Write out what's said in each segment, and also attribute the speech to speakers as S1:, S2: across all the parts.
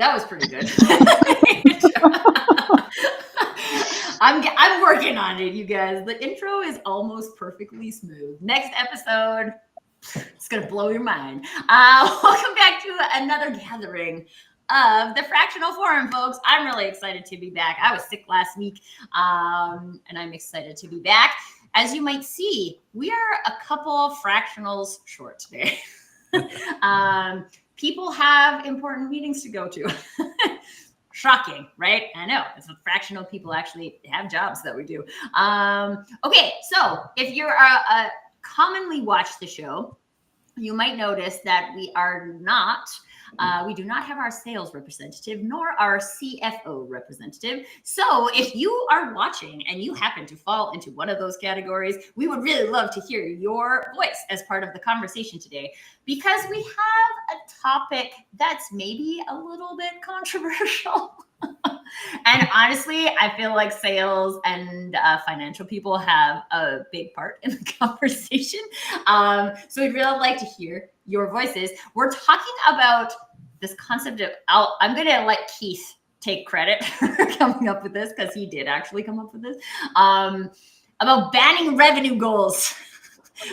S1: that was pretty good. I'm working on it, you guys. The intro is almost perfectly smooth. Next episode, it's going to blow your mind. Welcome back to another gathering of the Fractional Forum, folks. I'm really excited to be back. I was sick last week, and I'm excited to be back. As you might see, we are a couple of fractionals short today. People have important meetings to go to. Shocking, right? I know. It's what fractional people actually have jobs that we do. Okay, so if you're commonly watch the show, you might notice that we do not have our sales representative nor our CFO representative. So if you are watching and you happen to fall into one of those categories, we would really love to hear your voice as part of the conversation today, because we have a topic that's maybe a little bit controversial. And honestly, I feel like sales and financial people have a big part in the conversation. So we'd really like to hear your voices. We're talking about this concept of, I'm going to let Keith take credit for coming up with this, because he did actually come up with this, about banning revenue goals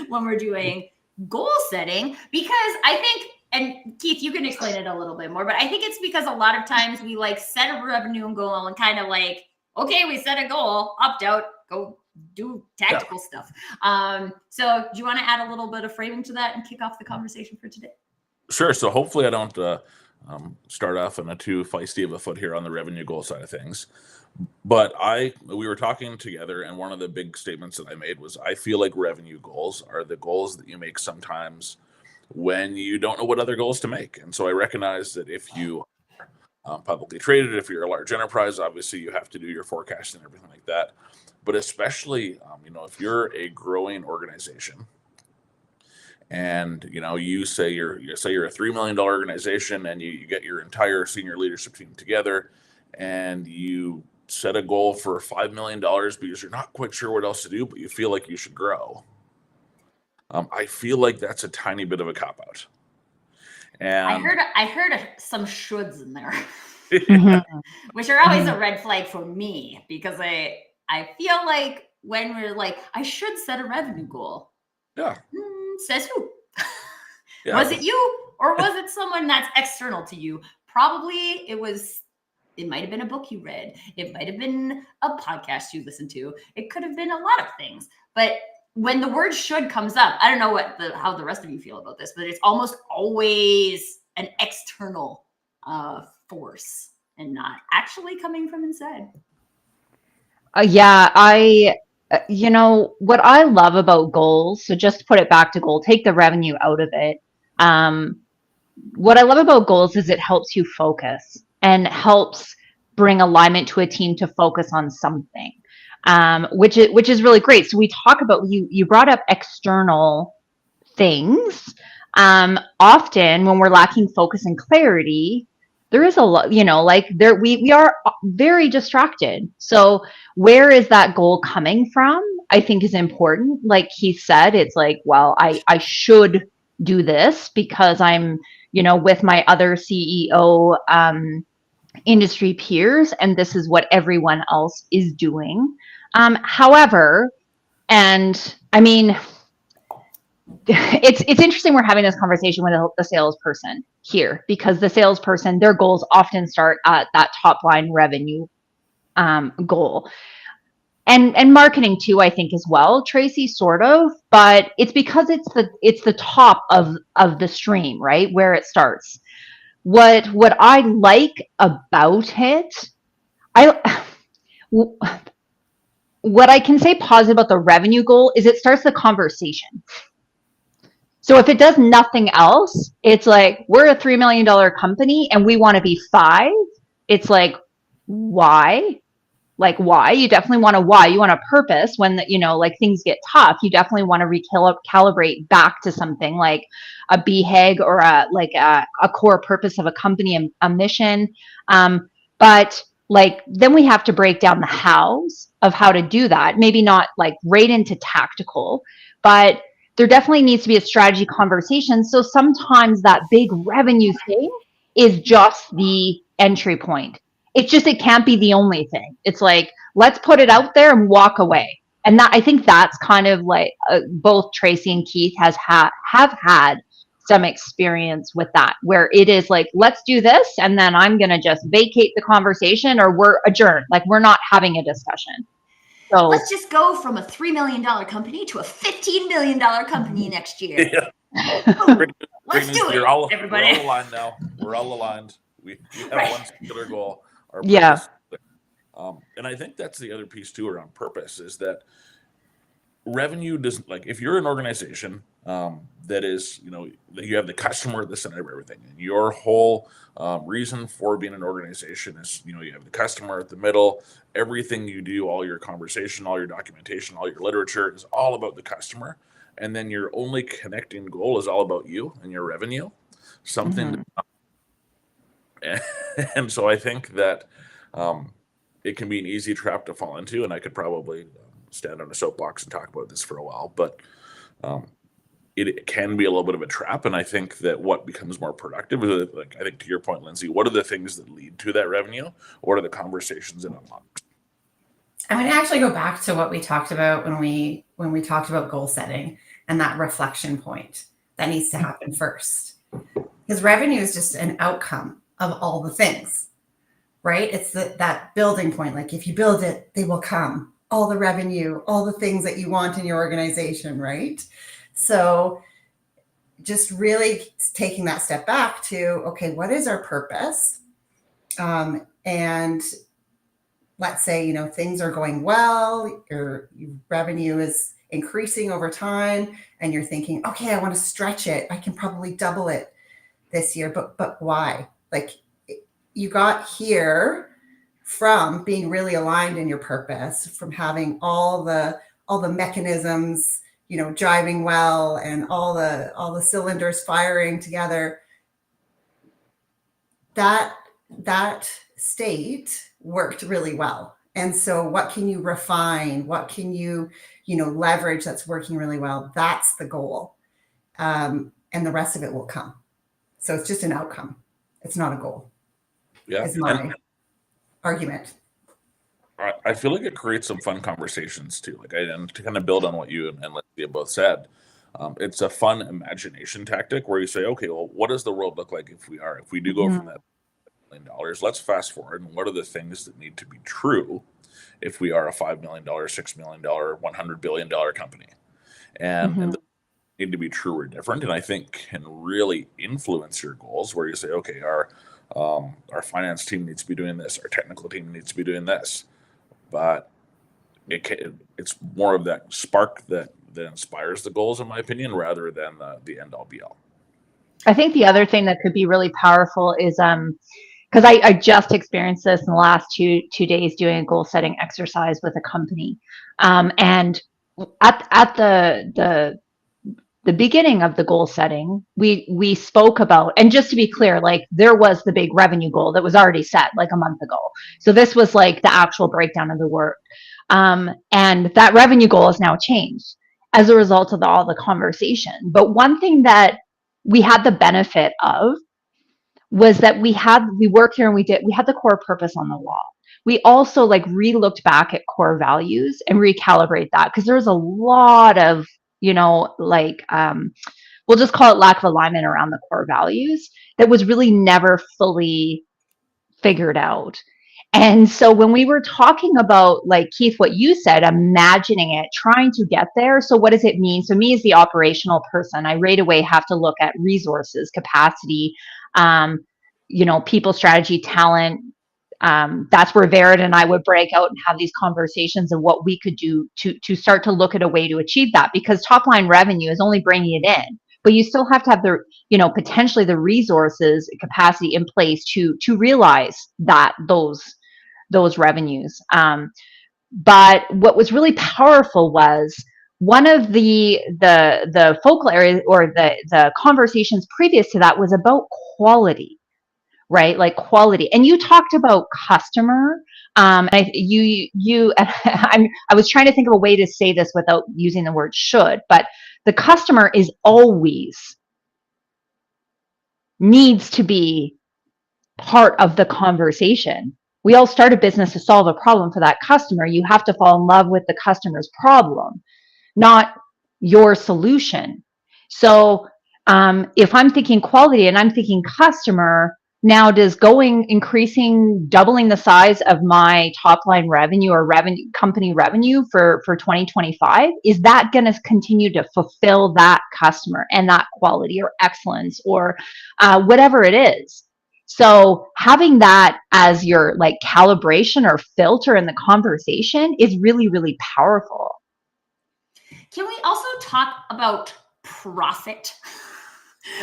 S1: when we're doing goal setting, because I think, and Keith, you can explain it a little bit more, but I think it's because a lot of times we like set a revenue goal and kind of like, okay, we set a goal, opt out, go do tactical stuff. So do you want to add a little bit of framing to that and kick off the conversation for today?
S2: Sure. So hopefully I don't start off on a too feisty of a foot here on the revenue goal side of things. But we were talking together, and one of the big statements that I made was, I feel like revenue goals are the goals that you make sometimes when you don't know what other goals to make. And so I recognize that if you are publicly traded, if you're a large enterprise, obviously you have to do your forecasting and everything like that. But especially, if you're a growing organization, and you say you're a $3 million organization, and you get your entire senior leadership team together, and you set a goal for $5 million because you're not quite sure what else to do, but you feel like you should grow. I feel like that's a tiny bit of a cop-out. And
S1: I heard some shoulds in there, which are always a red flag for me, because I feel like when we're like, I should set a revenue goal.
S2: Yeah.
S1: Says who? Yeah. Was it you, or was it someone that's external to you? Probably it might have been a book you read. It might have been a podcast you listened to. It could have been a lot of things. But when the word should comes up, I don't know how the rest of you feel about this, but it's almost always an external force and not actually coming from inside.
S3: What I love about goals, so just to put it back to goal, take the revenue out of it. What I love about goals is it helps you focus and helps bring alignment to a team to focus on something, which is really great. So we talk about, you brought up external things. Often when we're lacking focus and clarity, there is a lot, we are very distracted. So where is that goal coming from, I think, is important. Like Keith said, it's like, well, I should do this because I'm, with my other CEO industry peers, and this is what everyone else is doing. However, and I mean, it's interesting we're having this conversation with the salesperson here, because the salesperson, their goals often start at that top line revenue goal, and marketing too, I think, as well, Tracy, sort of, but it's because it's the top of the stream, right, where it starts. What I like about it, what I can say positive about the revenue goal is it starts the conversation. So if it does nothing else, it's like, we're a $3 million company and we want to be 5. It's like, why? Like, why? You definitely want a why. You want a purpose when things get tough. You definitely want to recalibrate back to something like a BHAG or a core purpose of a company, a mission. But then we have to break down the hows of how to do that. Maybe not right into tactical, but there definitely needs to be a strategy conversation. So sometimes that big revenue thing is just the entry point. It's just, it can't be the only thing. It's like, let's put it out there and walk away. And that, I think that's kind of like both Tracy and Keith have had some experience with that, where it is like, let's do this, and then I'm going to just vacate the conversation, or we're adjourned. Like, we're not having a discussion. So
S1: let's just go from a $3 million company to a $15 million company next year.
S2: Yeah.
S1: Let's do it, everybody.
S2: We're all aligned now. We're all aligned. We have one singular goal. Our
S3: yeah.
S2: purpose. And I think that's the other piece too around purpose, is that revenue doesn't, like, if you're an organization that is, that you have the customer at the center of everything, and your whole reason for being an organization is, you have the customer at the middle. Everything you do, all your conversation, all your documentation, all your literature is all about the customer. And then your only connecting goal is all about you and your revenue. Something. And so I think that it can be an easy trap to fall into, and I could probably stand on a soapbox and talk about this for a while, but it can be a little bit of a trap. And I think that what becomes more productive is, like, I think to your point, Lindsay, what are the things that lead to that revenue? What are the conversations it unlocks?
S4: I'm going to actually go back to what we talked about when we talked about goal setting, and that reflection point that needs to happen first. Because revenue is just an outcome of all the things, right? It's that building point. Like, if you build it, they will come. All the revenue, all the things that you want in your organization, right? So just really taking that step back to, okay, what is our purpose? And let's say, things are going well, your revenue is increasing over time, and you're thinking, okay, I want to stretch it. I can probably double it this year, but why? Like, you got here from being really aligned in your purpose, from having all the mechanisms, driving well, and all the cylinders firing together. That state worked really well. And so what can you refine? What can you, leverage that's working really well? That's the goal. And the rest of it will come. So it's just an outcome. It's not a goal.
S2: Yeah.
S4: Is my argument.
S2: I feel like it creates some fun conversations too. Like, and to kind of build on what you and Lindsay both said, it's a fun imagination tactic where you say, okay, well, what does the world look like if we do go from that $1 million? Let's fast forward, and what are the things that need to be true if we are a $5 million, $6 million, $100 billion company? And they need to be true or different, and I think can really influence your goals, where you say, okay, our finance team needs to be doing this, our technical team needs to be doing this. But it's more of that spark that inspires the goals, in my opinion, rather than the end all be all.
S3: I think the other thing that could be really powerful is because I just experienced this in the last two days doing a goal setting exercise with a company, and at the beginning of the goal setting, we spoke about, and just to be clear, like, there was the big revenue goal that was already set like a month ago. So this was like the actual breakdown of the work. And that revenue goal has now changed as a result of all the conversation. But one thing that we had the benefit of was that we worked here, and we had the core purpose on the wall. We also re-looked back at core values and recalibrate that, because there was a lot of, we'll just call it lack of alignment around the core values that was really never fully figured out. And so when we were talking about, like, Keith, what you said, imagining it, trying to get there. So what does it mean? So me as the operational person, I right away have to look at resources, capacity, people, strategy, talent. That's where Vered and I would break out and have these conversations of what we could do to start to look at a way to achieve that, because top line revenue is only bringing it in, but you still have to have the, potentially the resources, capacity in place to realize those revenues. But what was really powerful was one of the focal areas, or the conversations previous to that, was about quality. Right, like quality, and you talked about customer. I was trying to think of a way to say this without using the word should, but the customer is always needs to be part of the conversation. We all start a business to solve a problem for that customer. You have to fall in love with the customer's problem, not your solution. So if I'm thinking quality and I'm thinking customer, now does doubling the size of my top line revenue or company revenue for 2025, is that going to continue to fulfill that customer and that quality or excellence or whatever it is? So having that as your like calibration or filter in the conversation is really, really powerful.
S1: Can we also talk about profit?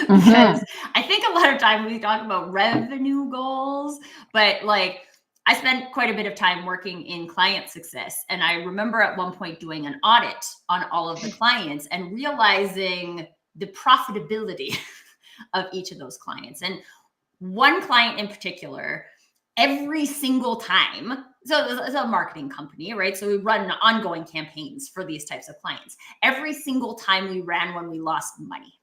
S1: Because I think a lot of time we talk about revenue goals, but like I spent quite a bit of time working in client success. And I remember at one point doing an audit on all of the clients and realizing the profitability of each of those clients. And one client in particular, every single time, so it's a marketing company, right? So we run ongoing campaigns for these types of clients. Every single time we ran when we lost money.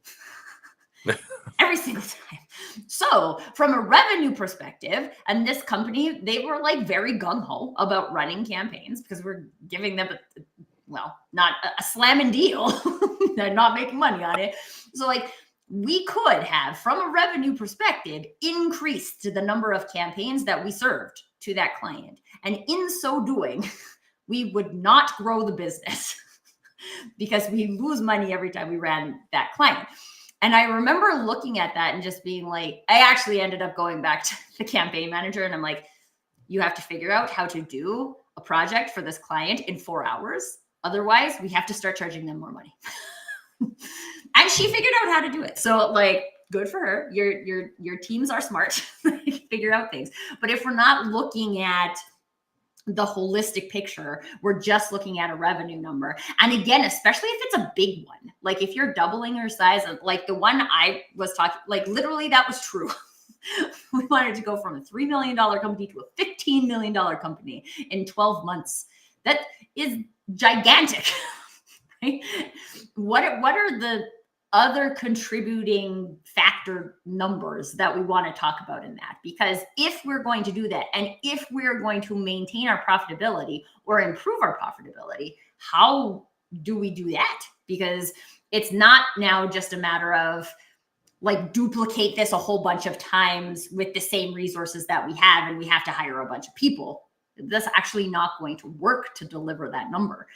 S1: Every single time. So from a revenue perspective, and this company, they were like very gung-ho about running campaigns because we're giving them not a slamming deal. They're not making money on it. So like we could have, from a revenue perspective, increased the number of campaigns that we served to that client. And in so doing, we would not grow the business because we lose money every time we ran that client. And I remember looking at that and just being like, I actually ended up going back to the campaign manager and I'm like, you have to figure out how to do a project for this client in 4 hours. Otherwise, we have to start charging them more money. And she figured out how to do it. So like, good for her. Your teams are smart. Figure out things. But if we're not looking at the holistic picture, we're just looking at a revenue number. And again, especially if it's a big one, like if you're doubling your size of like the one I was talking, like literally that was true. We wanted to go from a $3 million company to a $15 million company in 12 months. That is gigantic, right? What are the other contributing factor numbers that we want to talk about in that? Because if we're going to do that, and if we're going to maintain our profitability or improve our profitability, how do we do that? Because it's not now just a matter of like duplicate this a whole bunch of times with the same resources that we have and we have to hire a bunch of people. That's actually not going to work to deliver that number.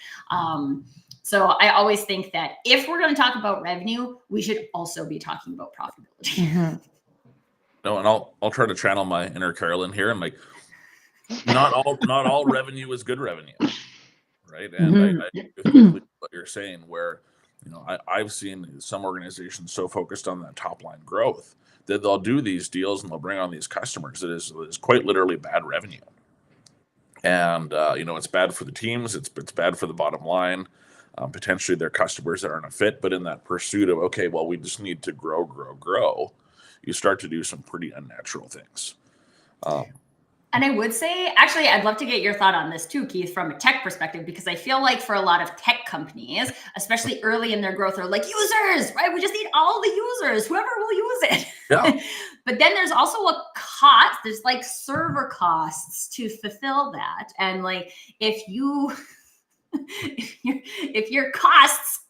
S1: So I always think that if we're going to talk about revenue, we should also be talking about profitability.
S3: Mm-hmm.
S2: No, and I'll try to channel my inner Carolyn here. And like, not all revenue is good revenue, right? And I agree with what you're saying, where I've seen some organizations so focused on that top line growth that they'll do these deals and they'll bring on these customers that is quite literally bad revenue. And it's bad for the teams. It's bad for the bottom line. Potentially their customers that aren't a fit, but in that pursuit of, okay, well, we just need to grow, you start to do some pretty unnatural things.
S1: And I would say, actually, I'd love to get your thought on this too, Keith, from a tech perspective, because I feel like for a lot of tech companies, especially early in their growth, are like users, right? We just need all the users, whoever will use it.
S2: Yeah.
S1: But then there's also a cost. There's like server costs to fulfill that. And like, if your costs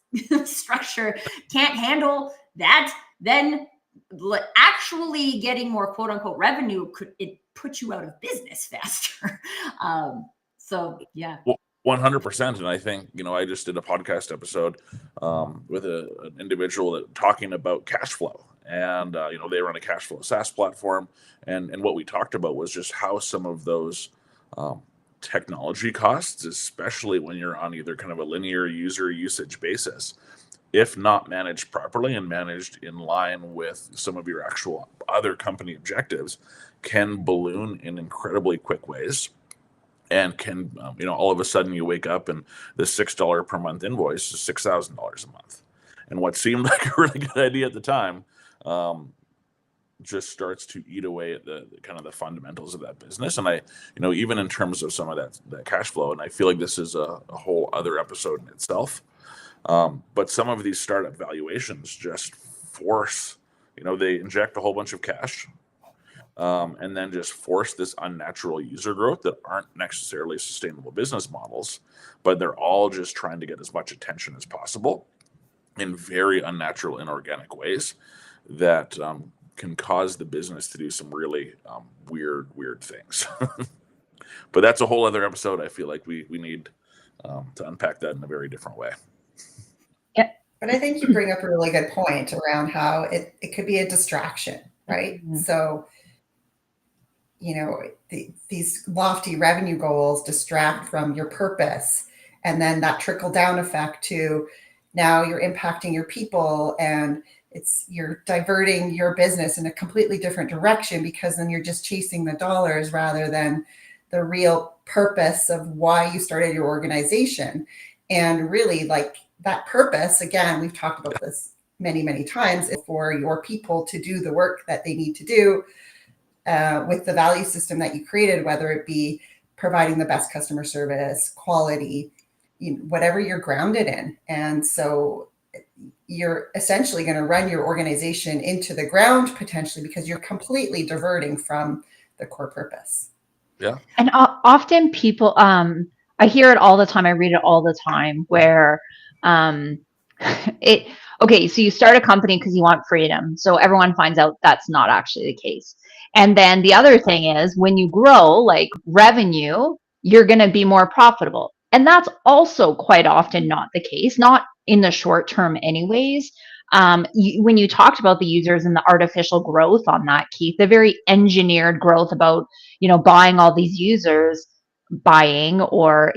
S1: structure can't handle that, then actually getting more quote unquote revenue could put you out of business faster. So yeah.
S2: 100%. And I think, I just did a podcast episode with an individual talking about cash flow. And, they run a cash flow SaaS platform. And what we talked about was just how some of those technology costs, especially when you're on either kind of a linear user usage basis, if not managed properly and managed in line with some of your actual other company objectives, can balloon in incredibly quick ways. And can, all of a sudden you wake up and the $6 per month invoice is $6,000 a month. And what seemed like a really good idea at the time just starts to eat away at the kind of the fundamentals of that business. And I, even in terms of some of that cash flow, and I feel like this is a whole other episode in itself. But some of these startup valuations just force, they inject a whole bunch of cash. and then just force this unnatural user growth that aren't necessarily sustainable business models, but they're all just trying to get as much attention as possible in very unnatural, inorganic ways that can cause the business to do some really weird things. But that's a whole other episode. I feel like we need to unpack that in a very different way.
S4: But I think you bring up a really good point around how it could be a distraction, right?
S3: Mm-hmm.
S4: So, these lofty revenue goals distract from your purpose. And then that trickle down effect to now you're impacting your people, and you're diverting your business in a completely different direction, because then you're just chasing the dollars rather than the real purpose of why you started your organization. And really, like, that purpose, again, we've talked about this many, many times, is for your people to do the work that they need to do with the value system that you created, whether it be providing the best customer service, quality, whatever you're grounded in. And so you're essentially going to run your organization into the ground potentially, because you're completely diverting from the core purpose.
S2: Yeah.
S3: And often people, I hear it all the time. I read it all the time where okay, so you start a company because you want freedom. So everyone finds out that's not actually the case. And then the other thing is, when you grow, like revenue, you're going to be more profitable. And that's also quite often not the case, not in the short term anyways. When you talked about the users and the artificial growth on that, Keith, the very engineered growth about, buying all these users, or,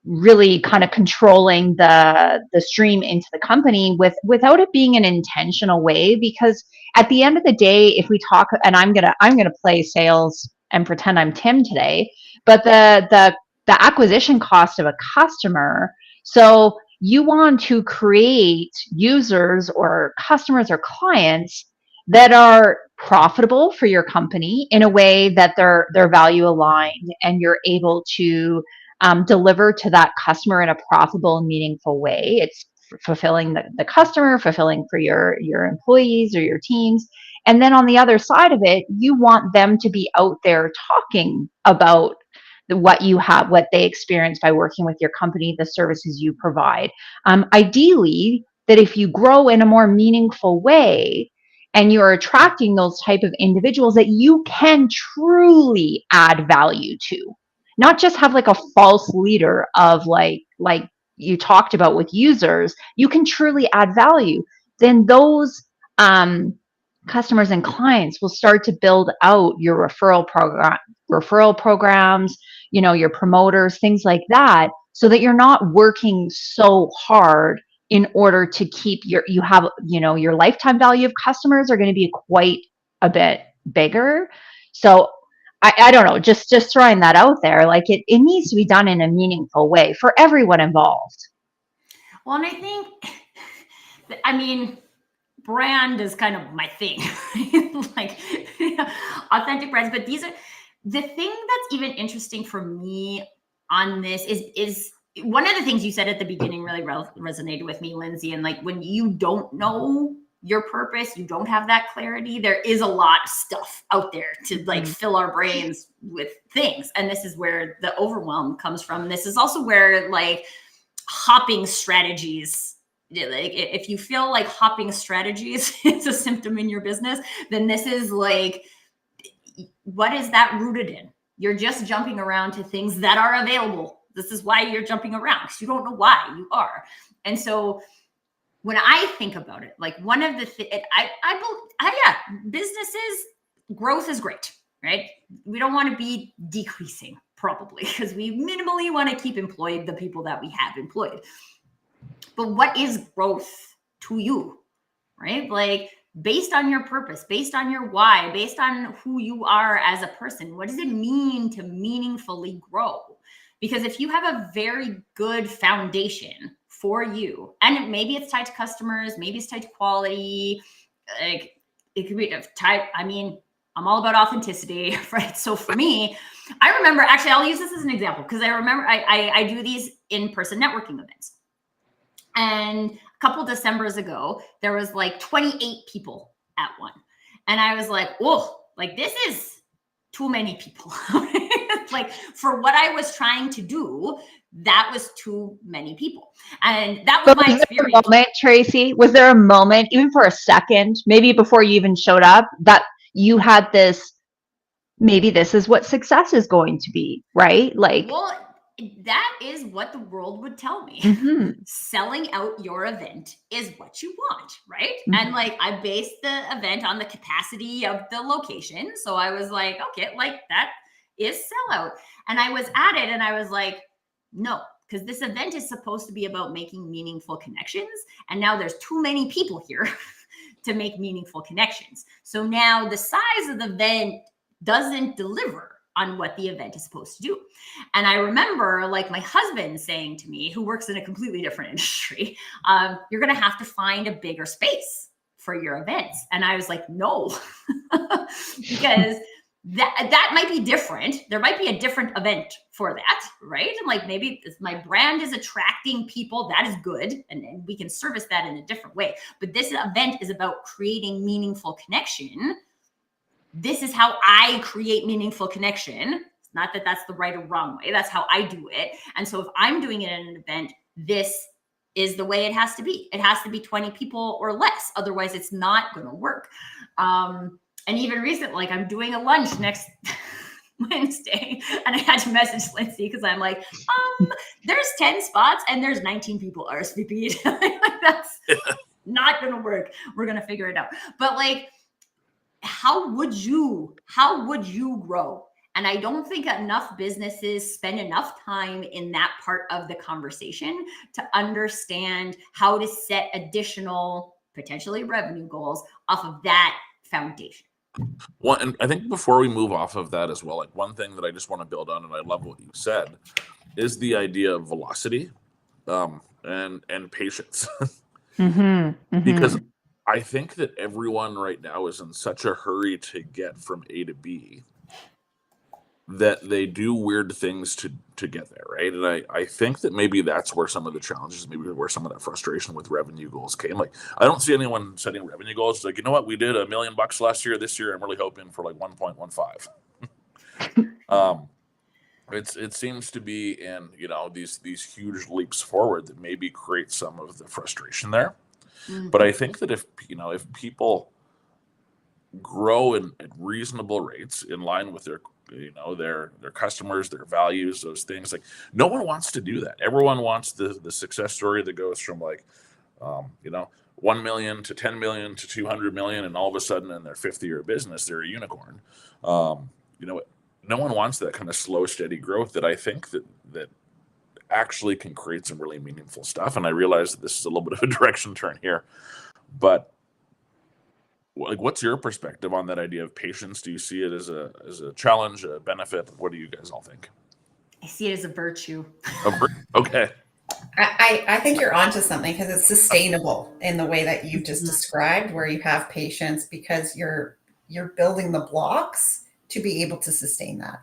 S3: really kind of controlling the stream into the company without it being an intentional way. Because at the end of the day, if we talk, and I'm gonna play sales and pretend I'm Tim today, but the acquisition cost of a customer. So you want to create users or customers or clients that are profitable for your company in a way that they're value aligned, and you're able to deliver to that customer in a profitable and meaningful way. It's fulfilling the customer, fulfilling for your employees or your teams. And then on the other side of it, you want them to be out there talking about what you have, what they experience by working with your company, the services you provide. Ideally, that if you grow in a more meaningful way, and you're attracting those type of individuals that you can truly add value to, not just have like a false leader of like you talked about with users, you can truly add value, then those customers and clients will start to build out your referral programs, your promoters, things like that, so that you're not working so hard in order to keep your lifetime value of customers are going to be quite a bit bigger. So I don't know, just throwing that out there, like it needs to be done in a meaningful way for everyone involved.
S1: Well, and I think, brand is kind of my thing, like authentic brands. But these are the thing that's even interesting for me on this is one of the things you said at the beginning really resonated with me, Lindsay. And like, when you don't know your purpose, you don't have that clarity, there is a lot of stuff out there to like fill our brains with things. And this is where the overwhelm comes from. This is also where like hopping strategies, like if you feel like hopping strategies is a symptom in your business, then this is like, what is that rooted in? You're just jumping around to things that are available. This is why you're jumping around, because you don't know why you are. And so when I think about it, like one of the things, businesses, growth is great, right? We don't want to be decreasing probably, because we minimally want to keep employed the people that we have employed. But what is growth to you, right? Like based on your purpose, based on your why, based on who you are as a person, what does it mean to meaningfully grow? Because if you have a very good foundation for you, and maybe it's tied to customers, maybe it's tied to quality, like it could be tied. I'm all about authenticity, right? So for me, I remember, actually, I'll use this as an example, because I remember I do these in-person networking events. And a couple Decembers ago, there was like 28 people at one. And I was like, oh, like this is too many people. Like for what I was trying to do, that was too many people. And that was
S3: But
S1: my
S3: was there
S1: experience.
S3: a moment, Tracy, was there a moment, even for a second, maybe before you even showed up, that you had this, maybe this is what success is going to be, right? Like,
S1: Well, that is what the world would tell me.
S3: mhm,
S1: Selling out your event is what you want, right?
S3: Mhm.
S1: And like I based the event on the capacity of the location. So I was like, okay, like that is sellout. And I was at it and I was like, no, because this event is supposed to be about making meaningful connections. And now there's too many people here to make meaningful connections. So now the size of the event doesn't deliver on what the event is supposed to do. And I remember like my husband saying to me, who works in a completely different industry, you're going to have to find a bigger space for your events. And I was like, no, because that might be different. There might be a different event for that, right? And like maybe my brand is attracting people, that is good. And we can service that in a different way. But this event is about creating meaningful connection. This is how I create meaningful connection. It's not that that's the right or wrong way. That's how I do it. And so if I'm doing it at an event, this is the way it has to be. It has to be 20 people or less. Otherwise, it's not going to work. And even recently, like I'm doing a lunch next Wednesday, and I had to message Lindsay because I'm like, there's 10 spots and there's 19 people RSVP'd. Like, that's not going to work. We're going to figure it out. But like, how would you grow? And I don't think enough businesses spend enough time in that part of the conversation to understand how to set additional potentially revenue goals off of that foundation.
S2: Well, and I think before we move off of that as well, like one thing that I just want to build on, and I love what you said, is the idea of velocity, and patience. Because I think that everyone right now is in such a hurry to get from A to B that they do weird things to get there, right? And I think that maybe that's where some of the challenges, maybe where some of that frustration with revenue goals came. Like I don't see anyone setting revenue goals. It's like, you know what, we did $1 million last year. This year I'm really hoping for like 1.15. It seems to be in, you know, these huge leaps forward that maybe create some of the frustration there. But I think that if people grow at reasonable rates in line with their customers, their values, those things, like no one wants to do that. Everyone wants the success story that goes from like 1 million to 10 million to 200 million, and all of a sudden in their 5th year of business they're a unicorn. No one wants that kind of slow, steady growth that I think that actually can create some really meaningful stuff. And I realize that this is a little bit of a direction turn here, but like, what's your perspective on that idea of patience? Do you see it as a challenge, a benefit? What do you guys all think?
S1: I see it as a virtue.
S2: Okay.
S4: I think you're onto something because it's sustainable in the way that you've just described, where you have patience because you're building the blocks to be able to sustain that.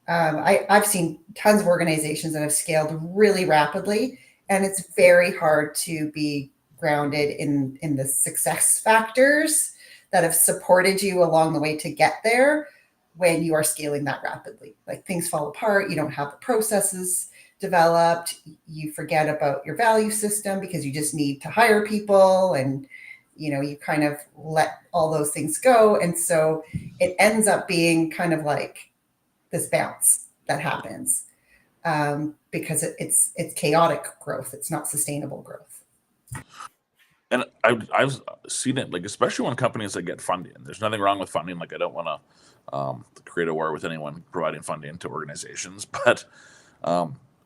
S4: I've seen tons of organizations that have scaled really rapidly, and it's very hard to be grounded in the success factors that have supported you along the way to get there when you are scaling that rapidly. Like things fall apart, you don't have the processes developed, you forget about your value system because you just need to hire people, and you kind of let all those things go. And so it ends up being kind of like this bounce that happens because it's chaotic growth. It's not sustainable growth.
S2: And I've seen it, like, especially when companies that get funding. There's nothing wrong with funding. Like, I don't want to create a war with anyone providing funding to organizations, but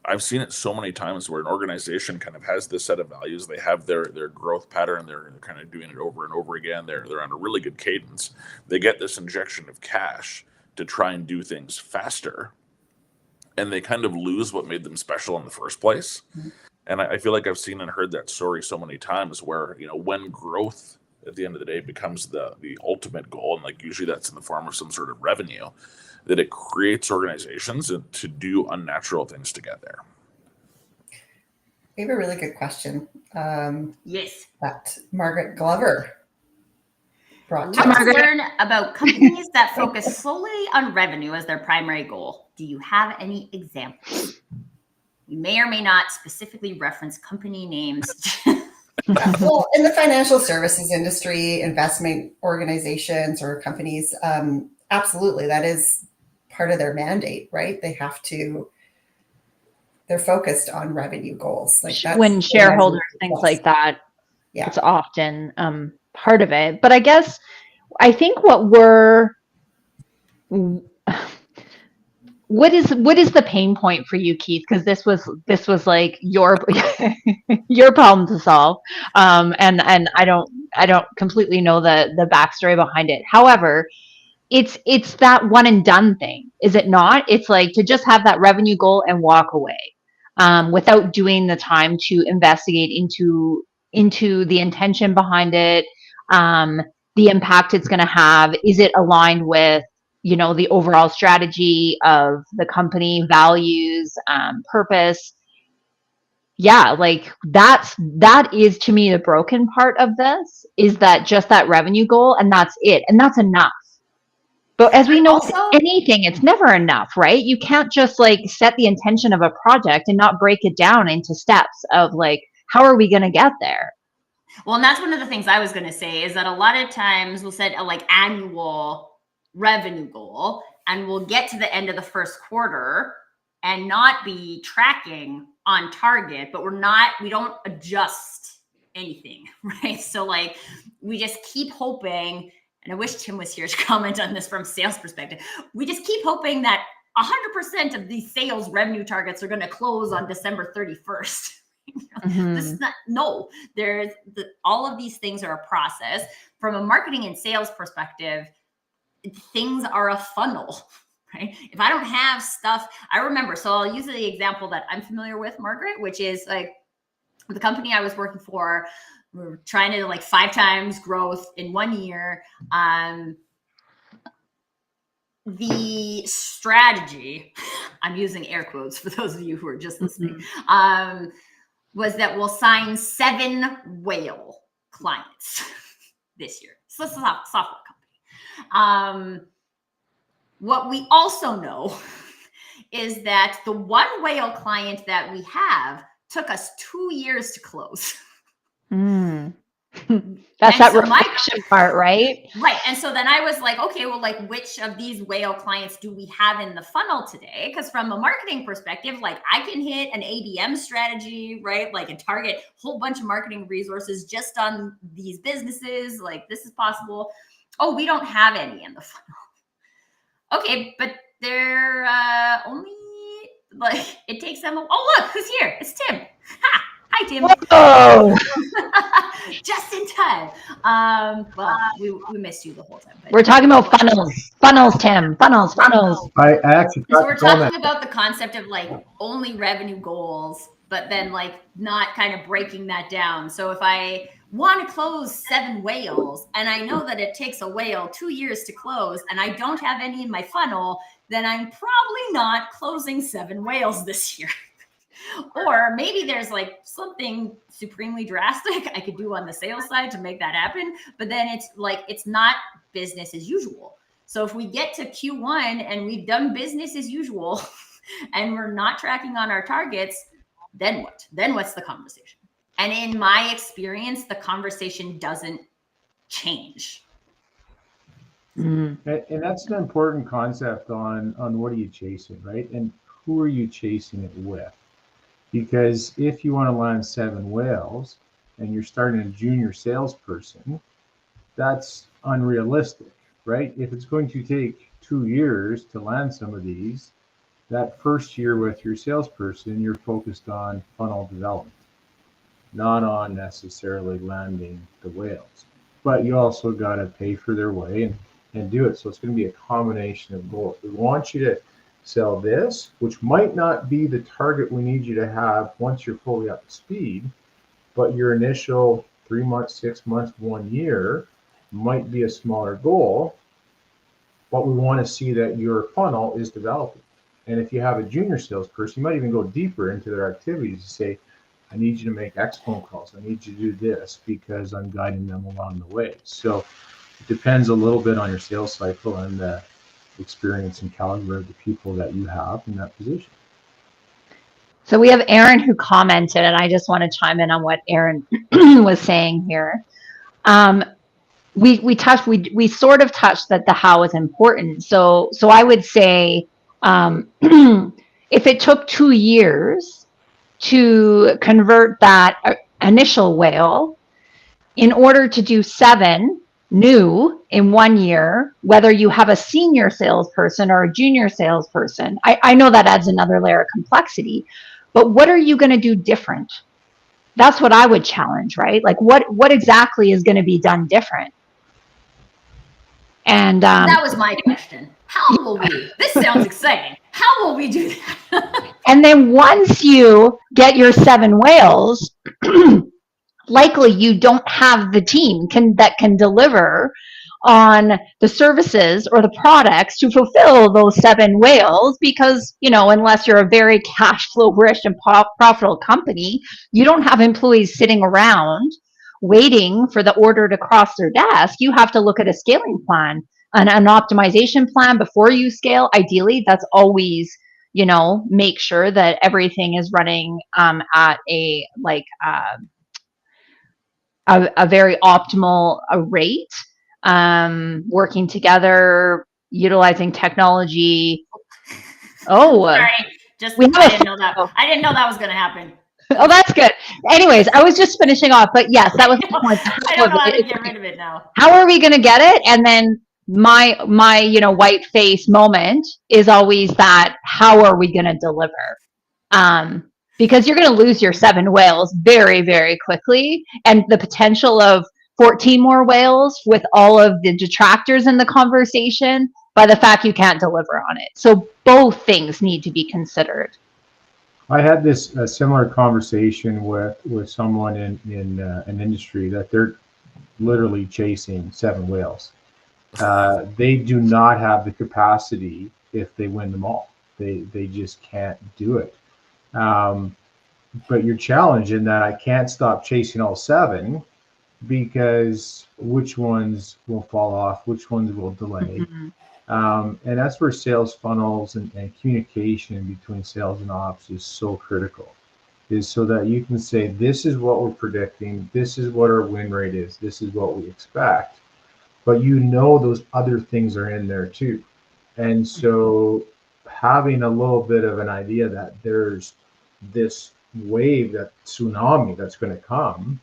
S2: I've seen it so many times where an organization kind of has this set of values. They have their growth pattern. They're kind of doing it over and over again. They're on a really good cadence. They get this injection of cash to try and do things faster, and they kind of lose what made them special in the first place. Mm-hmm. And I feel like I've seen and heard that story so many times where, when growth at the end of the day becomes the ultimate goal, and like usually that's in the form of some sort of revenue, that it creates organizations to do unnatural things to get there.
S4: We have a really good question.
S1: Yes.
S4: That Margaret Glover. brought to
S1: Love
S4: us.
S1: to learn about companies that focus solely on revenue as their primary goal. Do you have any examples? We may or may not specifically reference company names.
S4: Well, in the financial services industry, investment organizations or companies, absolutely, that is part of their mandate, right? They're focused on revenue goals. Like that's
S3: when shareholders, things like that,
S4: yeah.
S3: it's often part of it. But I think what is the pain point for you, Keith? Because this was like your your problem to solve, and I don't completely know the backstory behind it. However, it's that one and done thing, is it not? It's like to just have that revenue goal and walk away, without doing the time to investigate into the intention behind it, the impact it's going to have. Is it aligned with the overall strategy of the company, values, purpose? Yeah, like that is to me the broken part of this, is that just that revenue goal, and that's it, and that's enough. But as we know, with anything, it's never enough, right? You can't just like set the intention of a project and not break it down into steps of like, how are we going to get there?
S1: Well, and that's one of the things I was going to say, is that a lot of times we'll set a like annual revenue goal and we'll get to the end of the first quarter and not be tracking on target, but we don't adjust anything, right? So like we just keep hoping, and I wish Tim was here to comment on this from sales perspective. We just keep hoping that 100% of these sales revenue targets are going to close on December 31st. This is not, no, all of these things are a process. From a marketing and sales perspective, things are a funnel, right? If I don't have stuff, I remember, so I'll use the example that I'm familiar with, Margaret, which is like the company I was working for. We were trying to like 5 times growth in 1 year. The strategy, I'm using air quotes for those of you who are just listening, was that we'll sign 7 whale clients this year. So this is a software company. What we also know is that the 1 whale client that we have took us 2 years to close.
S3: That's that reflection part, right?
S1: Right. And so then I was like, okay, well, like which of these whale clients do we have in the funnel today? Because from a marketing perspective, like I can hit an ABM strategy, right? Like and target a whole bunch of marketing resources just on these businesses. Like this is possible. Oh, we don't have any in the funnel. Okay, but they're only like it takes them. Oh, look, who's here? It's Tim. Ha! Hi, Tim.
S3: Whoa!
S1: Just in time. Well, we missed you the whole time. But
S3: we're talking about funnels, Tim. Funnels.
S5: I actually.
S1: So we're talking about the concept of like only revenue goals, but then like not kind of breaking that down. So if I want to close 7 whales and I know that it takes a whale 2 years to close and I don't have any in my funnel, then I'm probably not closing 7 whales this year. Or maybe there's like something supremely drastic I could do on the sales side to make that happen. But then it's like, it's not business as usual. So if we get to Q1 and we've done business as usual and we're not tracking on our targets, then what? Then what's the conversation? And in my experience, the conversation doesn't change.
S5: And that's an important concept on what are you chasing, right? And who are you chasing it with? Because if you want to land 7 whales and you're starting a junior salesperson, that's unrealistic, right? If it's going to take 2 years to land some of these, that first year with your salesperson, you're focused on funnel development, not on necessarily landing the whales. But you also got to pay for their way and do it. So it's going to be a combination of both. We want you to sell this, which might not be the target we need you to have once you're fully up to speed, but your initial 3 months, 6 months, 1 year might be a smaller goal, but we want to see that your funnel is developing. And if you have a junior salesperson, you might even go deeper into their activities to say, I need you to make X phone calls. I need you to do this because I'm guiding them along the way. So It depends a little bit on your sales cycle and the experience and caliber of the people that you have in that position.
S3: So we have Aaron who commented, and I just want to chime in on what Aaron was saying here. We sort of touched that the how is important. So I would say if it took 2 years to convert that initial whale, in order to do 7 new in 1 year, whether you have a senior salesperson or a junior salesperson, I know that adds another layer of complexity, but what are you going to do different? That's what I would challenge, right? Like what exactly is going to be done different? And
S1: that was my question. How will we? This sounds exciting. How will we do that?
S3: And then once you get your 7 whales, likely you don't have the team that can deliver on the services or the products to fulfill those 7 whales, because, unless you're a very cash flow rich and profitable company, you don't have employees sitting around waiting for the order to cross their desk. You have to look at a scaling plan, an optimization plan before you scale. Ideally, that's always, make sure that everything is running at a very optimal rate, working together, utilizing technology.
S1: Sorry, I didn't know that was going to happen.
S3: Oh, that's good. Anyways, I was just finishing off, but yes, that was the point.
S1: I don't know how to get rid of it now.
S3: How are we going to get it? And then my white face moment is always that, how are we going to deliver? Because you're going to lose your 7 whales very, very quickly, and the potential of 14 more whales with all of the detractors in the conversation by the fact you can't deliver on it. So both things need to be considered.
S5: I had a similar conversation with someone in an industry that they're literally chasing 7 whales. They do not have the capacity if they win them all. They just can't do it. But you're challenged in that I can't stop chasing all 7, because which ones will fall off, which ones will delay.
S3: Mm-hmm.
S5: And that's where sales funnels and communication between sales and ops is so critical, is so that you can say, this is what we're predicting, this is what our win rate is, this is what we expect. But those other things are in there too. And so having a little bit of an idea that there's this wave, that tsunami that's going to come,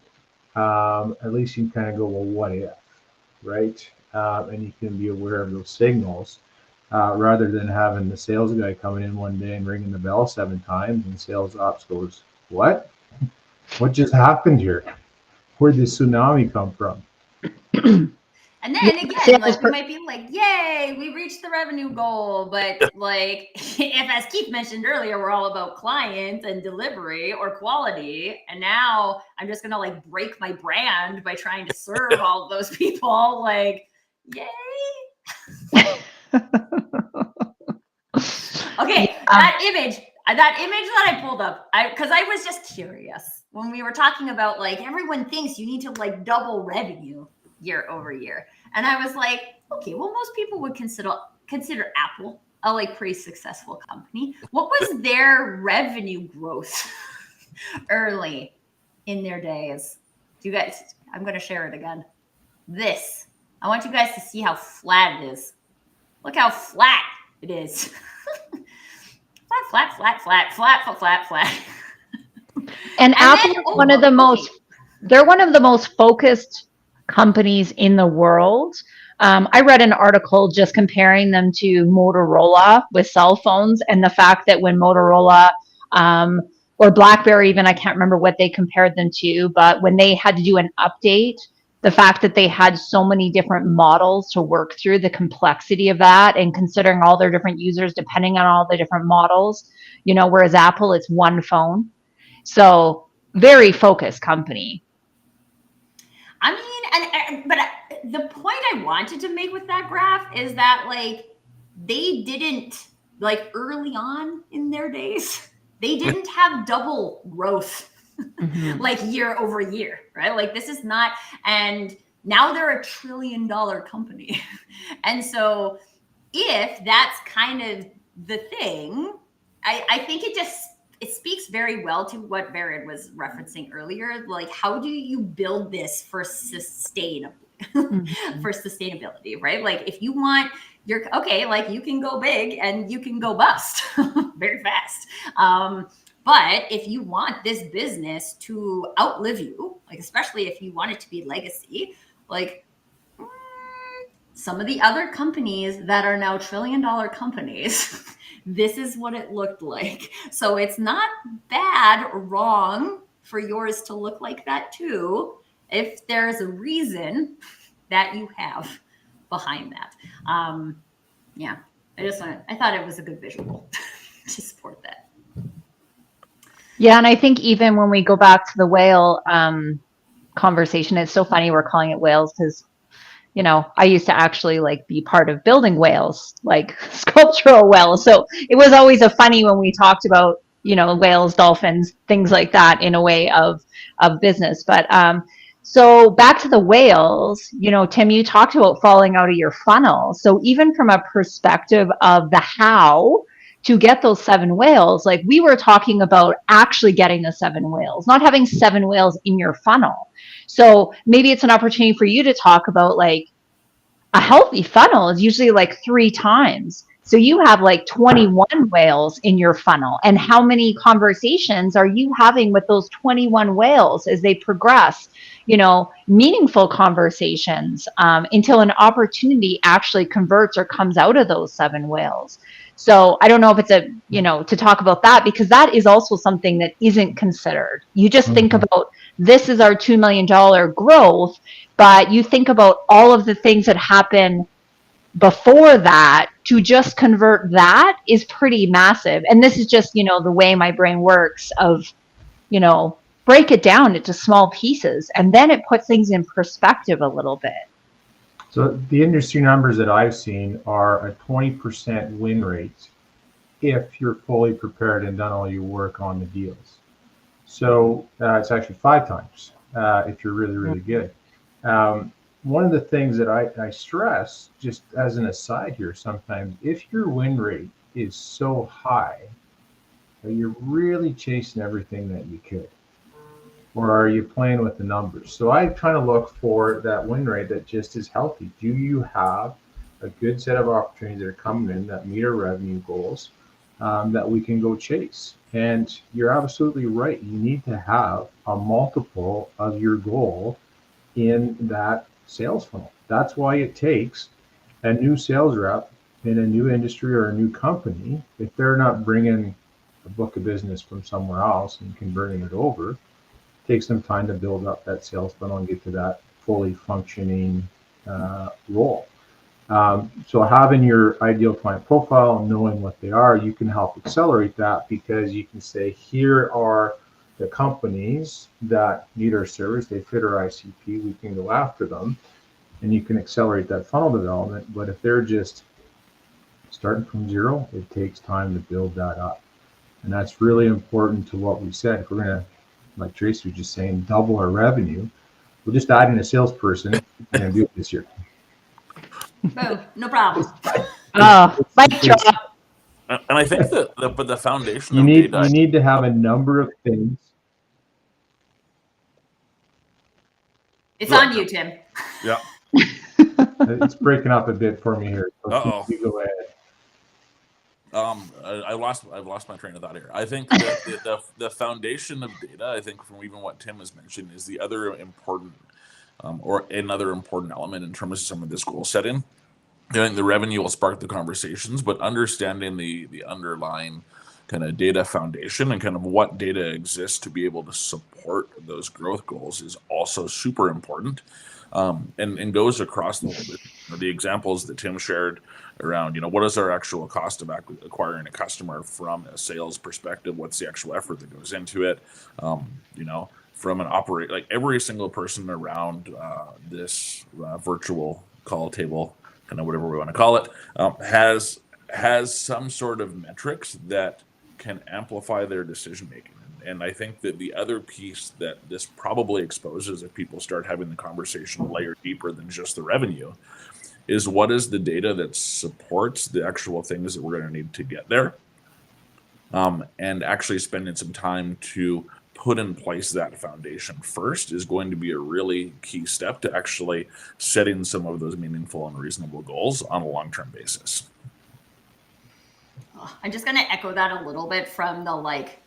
S5: at least you can kind of go, well, what if, right? And you can be aware of those signals, rather than having the sales guy coming in one day and ringing the bell 7 times and sales ops goes, what just happened here? Where'd the tsunami come from?
S1: And then again, we might be like, yay, we reached the revenue goal. But if, as Keith mentioned earlier, we're all about clients and delivery or quality. And now I'm just going to break my brand by trying to serve all of those people. Yay. Okay. That image that I pulled up, because I was just curious when we were talking about everyone thinks you need to double revenue year over year. And I was like, okay, well, most people would consider Apple a pretty successful company. What was their revenue growth early in their days? You guys, I'm going to share it again. I want you guys to see how flat it is. Look how flat it is. flat.
S3: And Apple is one of the most focused companies in the world. I read an article just comparing them to Motorola with cell phones, and the fact that when Motorola or BlackBerry, even, I can't remember what they compared them to, but when they had to do an update, the fact that they had so many different models to work through, the complexity of that, and considering all their different users depending on all the different models, whereas Apple, it's one phone. So very focused company.
S1: I mean, but the point I wanted to make with that graph is that they didn't early on in their days, they didn't have double growth year over year, right? This is not, and Now they're $1 trillion company. And so if that's kind of the thing, I think it speaks very well to what Barrett was referencing earlier. Like, how do you build this for sustainability, right? Like, if you want like, you can go big and you can go bust very fast. But if you want this business to outlive you, like, especially if you want it to be legacy, like, some of the other companies that are now $1 trillion companies, this is what it looked like. So it's not bad or wrong for yours to look like that too, if there's a reason that you have behind that. Yeah, I thought it was a good visual to support that.
S3: Yeah, and I think even when we go back to the whale conversation, it's so funny we're calling it whales because, you know, I used to actually like be part of building whales, like sculptural whales. So it was always a funny when we talked about, you know, whales, dolphins, things like that in a way of business. But so back to the whales, you know, Tim, you talked about falling out of your funnel. So even from a perspective of the how to get those 7 whales, like we were talking about actually getting the 7 whales, not having 7 whales in your funnel. So maybe it's an opportunity for you to talk about, like, a healthy funnel is usually like 3 times. So you have like 21 whales in your funnel. And how many conversations are you having with those 21 whales as they progress, you know, meaningful conversations until an opportunity actually converts or comes out of those 7 whales. So I don't know if it's to talk about that, because that is also something that isn't considered. You just think about, this is our $2 million growth, but you think about all of the things that happen before that to just convert that is pretty massive. And this is just, you know, the way my brain works of, you know, break it down into small pieces, and then it puts things in perspective a little bit.
S5: So the industry numbers that I've seen are a 20% win rate if you're fully prepared and done all your work on the deals. So it's actually 5 times if you're really, really good. One of the things that I stress, just as an aside here, sometimes if your win rate is so high that you're really chasing everything that you could, or are you playing with the numbers? So I kind of look for that win rate that just is healthy. Do you have a good set of opportunities that are coming in that meet our revenue goals that we can go chase? And you're absolutely right. You need to have a multiple of your goal in that sales funnel. That's why it takes a new sales rep in a new industry or a new company, if they're not bringing a book of business from somewhere else and converting it over, takes some time to build up that sales funnel and get to that fully functioning role. So having your ideal client profile and knowing what they are, you can help accelerate that, because you can say, here are the companies that need our service, they fit our ICP, we can go after them, and you can accelerate that funnel development. But if they're just starting from zero, it takes time to build that up. And that's really important to what we said. If we're going to, like Tracy was just saying, double our revenue, we'll just add in a salesperson and do it this year.
S1: Boom, no problem.
S3: Mic drop.
S2: And I think that the foundation
S5: You
S2: of
S5: need
S2: data,
S5: you need to have a number of things.
S1: It's on you, Tim.
S2: yeah.
S5: It's breaking up a bit for me here. So you go ahead.
S2: I've lost my train of thought here. I think that the foundation of data, I think from even what Tim has mentioned, is the other important or another important element in terms of some of this goal setting. I think the revenue will spark the conversations, but understanding the underlying kind of data foundation and kind of what data exists to be able to support those growth goals is also super important, and goes across the whole business. The examples that Tim shared around, what is our actual cost of acquiring a customer from a sales perspective? What's the actual effort that goes into it? From an like every single person around this virtual call table, kind of whatever we want to call it, has some sort of metrics that can amplify their decision making And I think that the other piece that this probably exposes, if people start having the conversation a layer deeper than just the revenue, is what is the data that supports the actual things that we're going to need to get there, and actually spending some time to put in place that foundation first is going to be a really key step to actually setting some of those meaningful and reasonable goals on a long-term basis.
S1: I'm just going to echo that a little bit from the, like,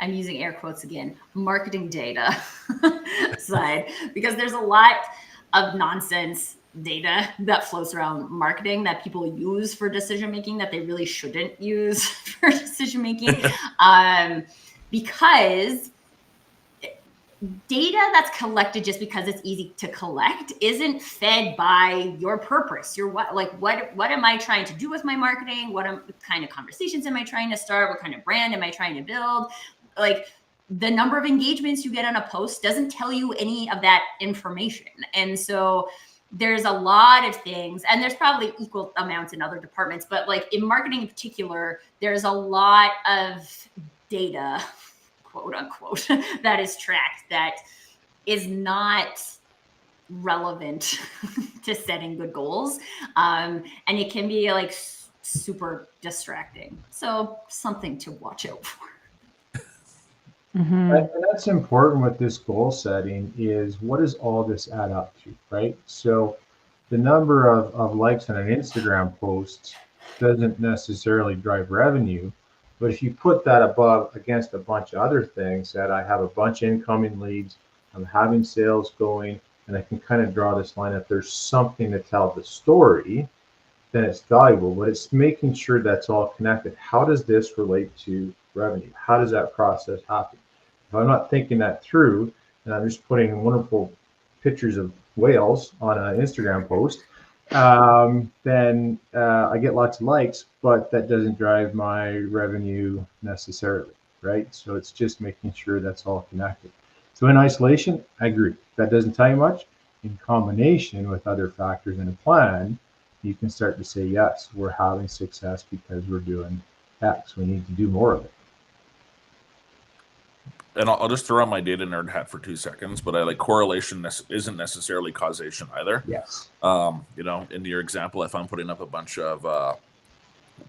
S1: I'm using air quotes again, marketing data side, because there's a lot of nonsense data that floats around marketing that people use for decision making that they really shouldn't use for decision making, because data that's collected just because it's easy to collect isn't fed by your purpose. What am I trying to do with my marketing? What kind of conversations am I trying to start? What kind of brand am I trying to build? Like, the number of engagements you get on a post doesn't tell you any of that information. And so there's a lot of things, and there's probably equal amounts in other departments, but like in marketing in particular, there's a lot of data, quote unquote, that is tracked that is not relevant to setting good goals. And it can be like super distracting. So something to watch out for.
S3: Mm-hmm.
S5: And that's important with this goal setting is what does all this add up to, right? So the number of likes on an Instagram post doesn't necessarily drive revenue, but if you put that above against a bunch of other things, that I have a bunch of incoming leads, I'm having sales going, and I can kind of draw this line, if there's something to tell the story, then it's valuable, but it's making sure that's all connected. How does this relate to revenue? How does that process happen? If I'm not thinking that through, and I'm just putting wonderful pictures of whales on an Instagram post, then I get lots of likes, but that doesn't drive my revenue necessarily, right? So it's just making sure that's all connected. So in isolation, I agree. That doesn't tell you much. In combination with other factors in a plan, you can start to say, yes, we're having success because we're doing X. We need to do more of it.
S2: And I'll just throw on my data nerd hat for 2 seconds, but I like correlation isn't necessarily causation either.
S5: Yes.
S2: In your example, if I'm putting up a bunch of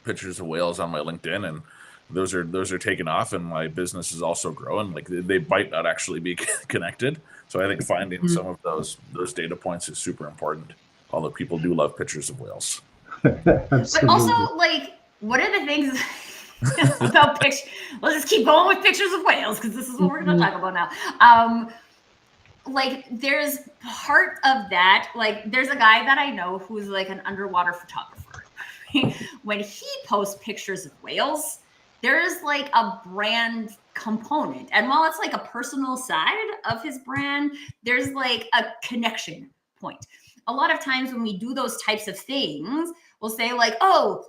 S2: pictures of whales on my LinkedIn and those are taken off and my business is also growing, like they might not actually be connected. So I think finding some of those data points is super important, although people do love pictures of whales.
S1: But also, like, what are the things about pictures? Let's just keep going with pictures of whales because this is what we're going to talk about now. Like, there's part of that. Like, there's a guy that I know who's like an underwater photographer. When he posts pictures of whales, there's like a brand component. And while it's like a personal side of his brand, there's like a connection point. A lot of times when we do those types of things, we'll say like, oh,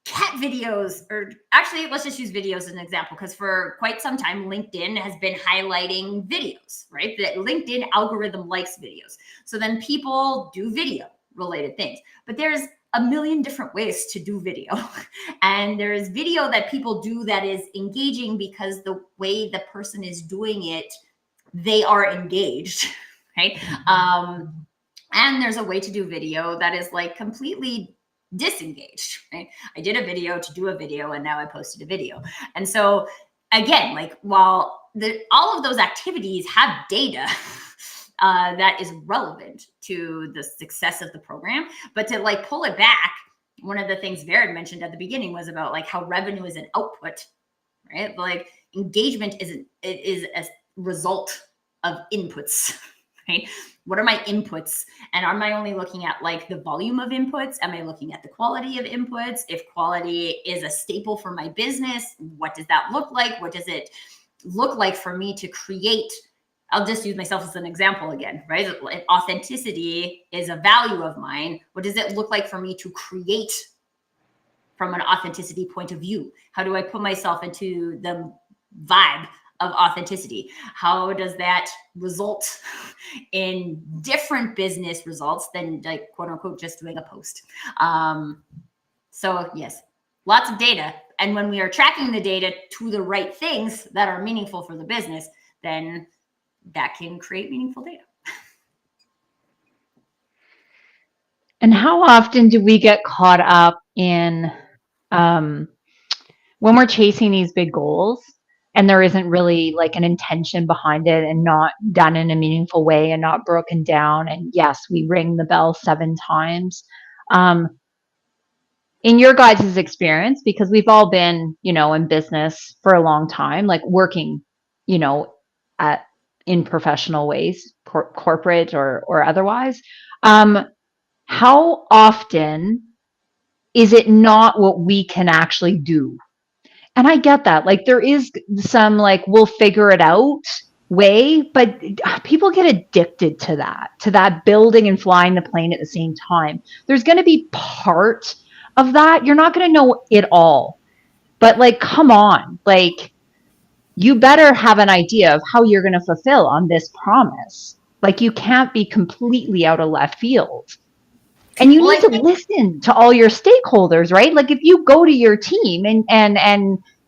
S1: cat videos, or actually, let's just use videos as an example, because for quite some time, LinkedIn has been highlighting videos, right? The LinkedIn algorithm likes videos. So then people do video related things, but there's a million different ways to do video. And there's video that people do that is engaging because the way the person is doing it, they are engaged, right? And there's a way to do video that is like completely disengaged, right? I did a video to do a video and now I posted a video. And so again, like, while all of those activities have data that is relevant to the success of the program, but to like pull it back, one of the things Vered mentioned at the beginning was about like how revenue is an output, right? Like, engagement is a result of inputs, right? What are my inputs? And am I only looking at like the volume of inputs? Am I looking at the quality of inputs? If quality is a staple for my business, what does that look like? What does it look like for me to create? I'll just use myself as an example again, right? If authenticity is a value of mine, what does it look like for me to create from an authenticity point of view? How do I put myself into the vibe of authenticity? How does that result in different business results than like quote unquote just doing a post? So yes, lots of data. and when we are tracking the data to the right things that are meaningful for the business, then that can create meaningful data.
S3: And how often do we get caught up in when we're chasing these big goals and there isn't really like an intention behind it and not done in a meaningful way and not broken down? And yes, we ring the bell 7 times. In your guys' experience, because we've all been, in business for a long time, like working, in professional ways, corporate or otherwise, how often is it not what we can actually do? And I get that. Like there is some like we'll figure it out way, but people get addicted to that building and flying the plane at the same time. There's going to be part of that. You're not going to know it all. But like come on. Like you better have an idea of how you're going to fulfill on this promise. Like you can't be completely out of left field. And you need to listen to all your stakeholders, right? Like if you go to your team and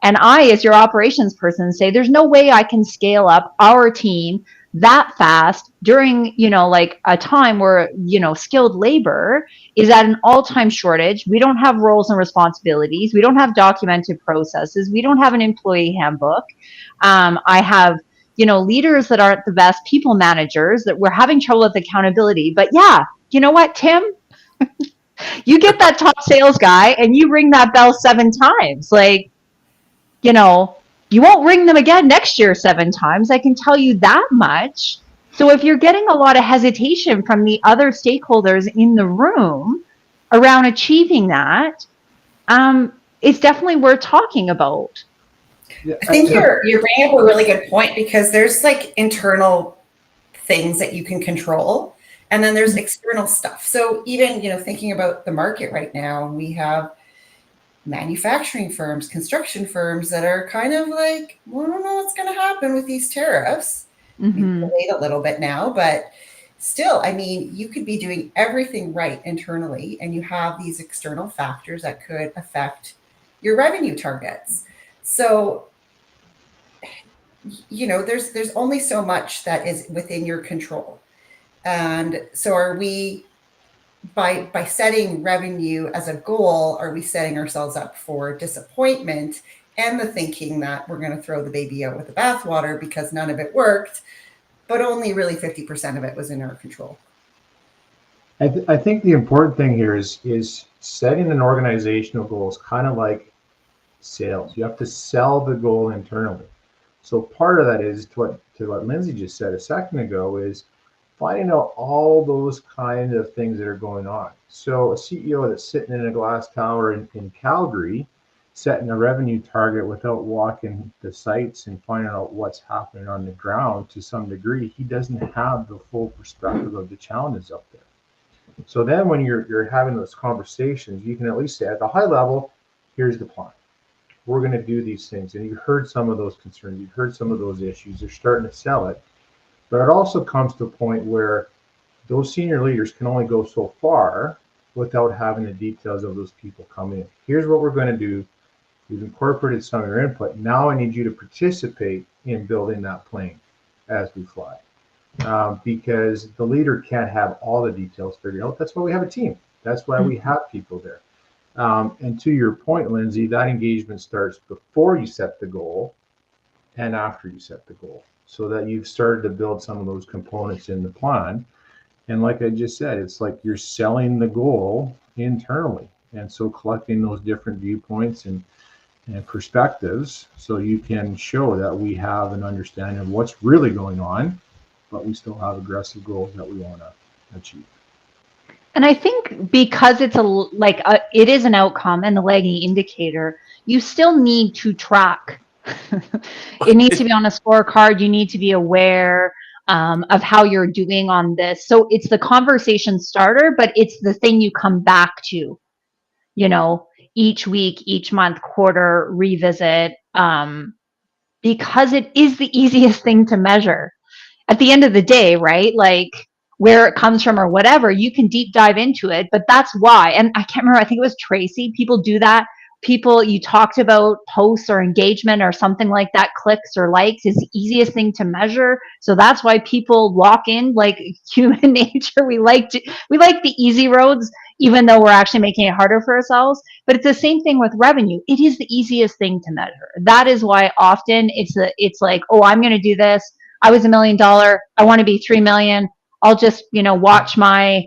S3: I, as your operations person, say, there's no way I can scale up our team that fast during, like a time where, skilled labor is at an all-time shortage. We don't have roles and responsibilities. We don't have documented processes. We don't have an employee handbook. I have, leaders that aren't the best people managers, that we're having trouble with accountability. But yeah, you know what, Tim? You get that top sales guy and you ring that bell 7 times. Like, you won't ring them again next year 7 times. I can tell you that much. So if you're getting a lot of hesitation from the other stakeholders in the room around achieving that, it's definitely worth talking about.
S4: I think you're bringing up a really good point, because there's like internal things that you can control. And then there's external stuff. So even, thinking about the market right now, we have manufacturing firms, construction firms that are kind of like, well, I don't know what's going to happen with these tariffs.
S3: Mm-hmm.
S4: We've delayed a little bit now, but still, I mean, you could be doing everything right internally, and you have these external factors that could affect your revenue targets. So, there's only so much that is within your control. And so are we, by setting revenue as a goal, are we setting ourselves up for disappointment and the thinking that we're going to throw the baby out with the bathwater because none of it worked, but only really 50% of it was in our control?
S5: I think the important thing here is setting an organizational goal is kind of like sales. You have to sell the goal internally. So part of that is to what Lindsay just said a second ago, is finding out all those kind of things that are going on. So a CEO that's sitting in a glass tower in Calgary, setting a revenue target without walking the sites and finding out what's happening on the ground to some degree, he doesn't have the full perspective of the challenges up there. So then when you're having those conversations, you can at least say at the high level, here's the plan. We're going to do these things. And you've heard some of those concerns. You've heard some of those issues. They're starting to sell it. But it also comes to a point where those senior leaders can only go so far without having the details of those people come in. Here's what we're going to do. We've incorporated some of your input. Now I need you to participate in building that plane as we fly. Because the leader can't have all the details figured out. That's why we have a team. That's why we have people there. And to your point, Lindsay, that engagement starts before you set the goal and after you set the goal, so that you've started to build some of those components in the plan. And like I just said, it's like you're selling the goal internally. And so collecting those different viewpoints and perspectives, so you can show that we have an understanding of what's really going on, but we still have aggressive goals that we want to achieve.
S3: And I think because it's it is an outcome and a lagging indicator, you still need to track. It needs to be on a scorecard. You need to be aware of how you're doing on this. So it's the conversation starter, but it's the thing you come back to, each week, each month, quarter, revisit, because it is the easiest thing to measure. At the end of the day, right? Like where it comes from or whatever, you can deep dive into it, but that's why. And I can't remember, I think it was Tracy. People do that people, you talked about posts or engagement or something like that, clicks or likes is the easiest thing to measure. So that's why people walk in, like human nature. We like the easy roads, even though we're actually making it harder for ourselves. But it's the same thing with revenue. It is the easiest thing to measure. That is why often it's like, oh, I'm going to do this. I was $1 million. I want to be 3 million. I'll just, watch my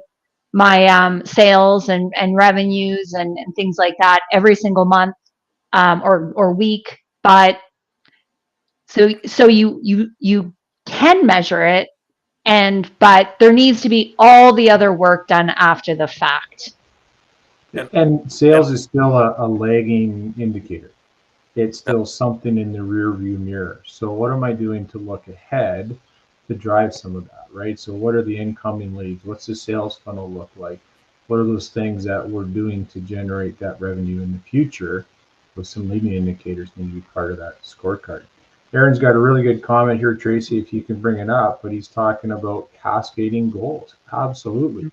S3: sales and revenues and things like that every single month or week. But so you can measure it, but there needs to be all the other work done after the fact.
S5: And sales is still a lagging indicator. It's still something in the rear view mirror. So what am I doing to look ahead to drive some of that, right? So what are the incoming leads? What's the sales funnel look like? What are those things that we're doing to generate that revenue in the future? With some leading indicators need to be part of that scorecard. Aaron's got a really good comment here, Tracy, if you can bring it up, but he's talking about cascading goals. Absolutely.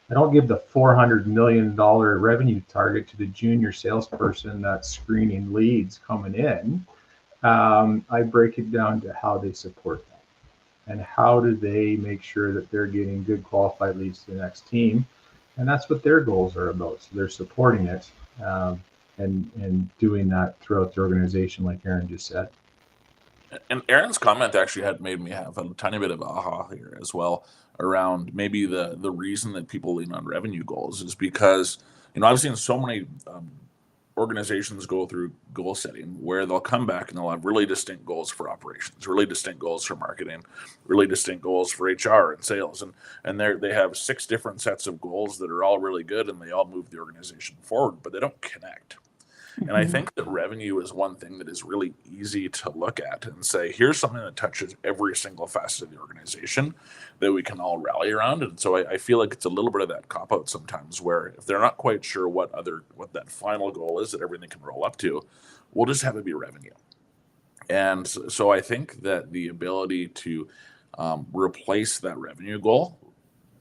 S5: I don't give the $400 million revenue target to the junior salesperson that's screening leads coming in. I break it down to how they support that and how do they make sure that they're getting good qualified leads to the next team. And that's what their goals are about. So they're supporting it and doing that throughout the organization, like Aaron just said.
S2: And Aaron's comment actually had made me have a tiny bit of aha here as well around maybe the reason that people lean on revenue goals is because, I've seen so many organizations go through goal setting where they'll come back and they'll have really distinct goals for operations, really distinct goals for marketing, really distinct goals for HR and sales. And they have 6 different sets of goals that are all really good and they all move the organization forward, but they don't connect. And I think that revenue is one thing that is really easy to look at and say, here's something that touches every single facet of the organization that we can all rally around. And so I feel like it's a little bit of that cop-out sometimes where if they're not quite sure what that final goal is that everything can roll up to, we'll just have it be revenue. And so I think that the ability to replace that revenue goal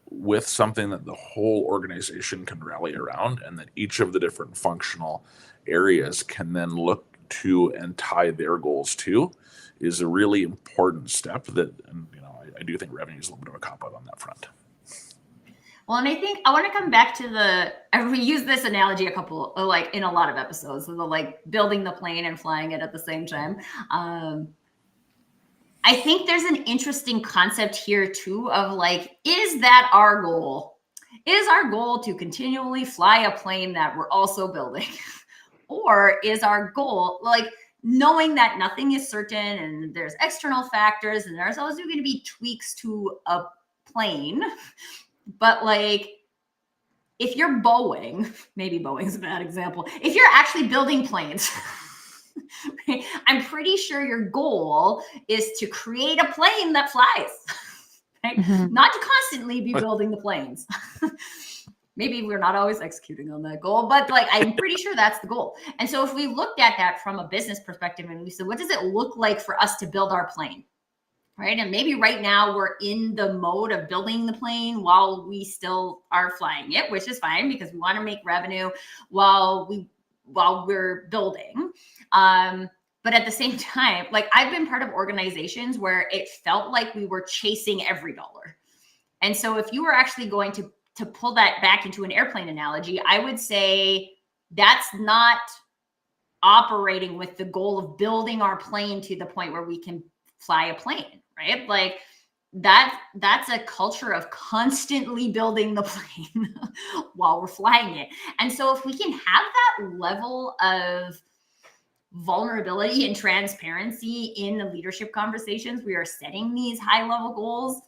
S2: with something that the whole organization can rally around and that each of the different functional areas can then look to and tie their goals to is a really important step that, and I do think revenue is a little bit of a cop-out on that front.
S1: Well, and I think I want to come back to we use this analogy in a lot of episodes, the building the plane and flying it at the same time. I think there's an interesting concept here too of is that our goal? Is our goal to continually fly a plane that we're also building? Or is our goal knowing that nothing is certain and there's external factors and there's always going to be tweaks to a plane, but if you're Boeing, maybe Boeing's a bad example, if you're actually building planes, I'm pretty sure your goal is to create a plane that flies, right? Not to constantly be building the planes. Maybe we're not always executing on that goal, but I'm pretty sure that's the goal. And so if we looked at that from a business perspective and we said, what does it look like for us to build our plane? Right. And maybe right now we're in the mode of building the plane while we still are flying it, which is fine because we want to make revenue while we're building. But at the same time, I've been part of organizations where it felt like we were chasing every dollar. And so if you were actually going to pull that back into an airplane analogy, I would say that's not operating with the goal of building our plane to the point where we can fly a plane, right? That's a culture of constantly building the plane while we're flying it. And so if we can have that level of vulnerability and transparency in the leadership conversations, we are setting these high level goals,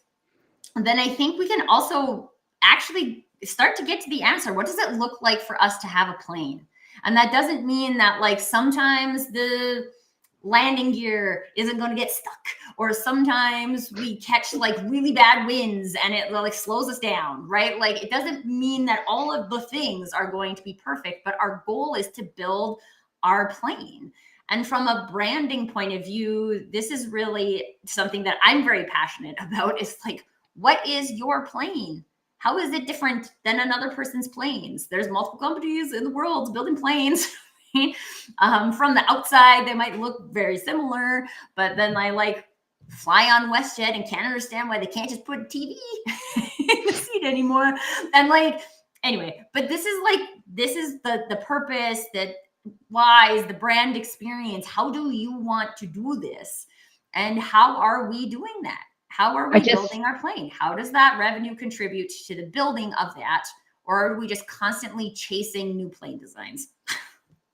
S1: then I think we can also actually start to get to the answer. What does it look like for us to have a plane? And that doesn't mean that sometimes the landing gear isn't going to get stuck, or sometimes we catch really bad winds and it slows us down, right? It doesn't mean that all of the things are going to be perfect, but our goal is to build our plane. And from a branding point of view, this is really something that I'm very passionate about. Is what is your plane? How is it different than another person's planes? There's multiple companies in the world building planes. From the outside, they might look very similar, but then I like fly on WestJet and can't understand why they can't just put a TV in the seat anymore. And like, anyway, but this is the purpose, that why is the brand experience. How do you want to do this? And how are we doing that? How are we building our plane? How does that revenue contribute to the building of that? Or are we just constantly chasing new plane designs?